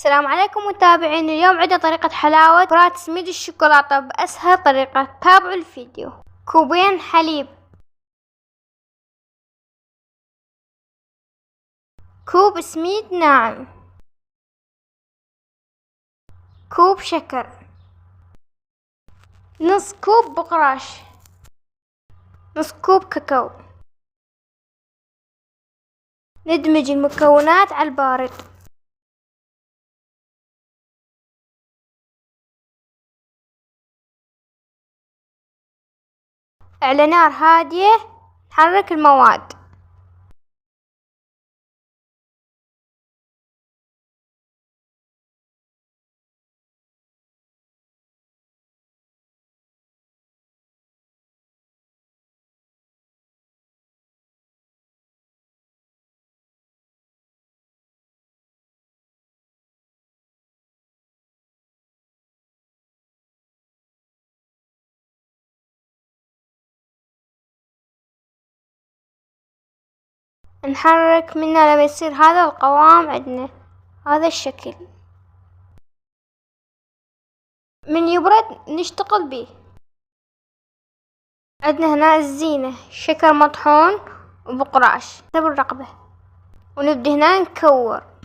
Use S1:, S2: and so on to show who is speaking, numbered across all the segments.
S1: السلام عليكم متابعين. اليوم عندنا طريقة حلاوة كرات سميد الشوكولاتة بأسهل طريقة. تابعوا الفيديو. كوبين حليب، كوب سميد ناعم، كوب شكر، نص كوب بقراش، نص كوب كاكاو. ندمج المكونات على البارد. على نار هادية نحرك المواد. نحرك منه لما يصير هذا القوام عندنا هذا الشكل. من يبرد نشتغل به. عندنا هنا الزينة، شكر مطحون وبقراش حسب الرغبة، ونبدأ هنا نكور.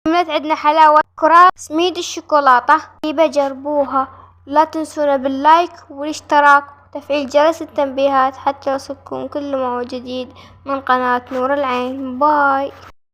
S1: كملت عندنا حلاوة كرات سميد الشوكولاتة. جربوها، لا تنسونا باللايك والاشتراك وتفعيل جرس التنبيهات حتى يوصلكم كل ما هو جديد من قناة نور العين. باي.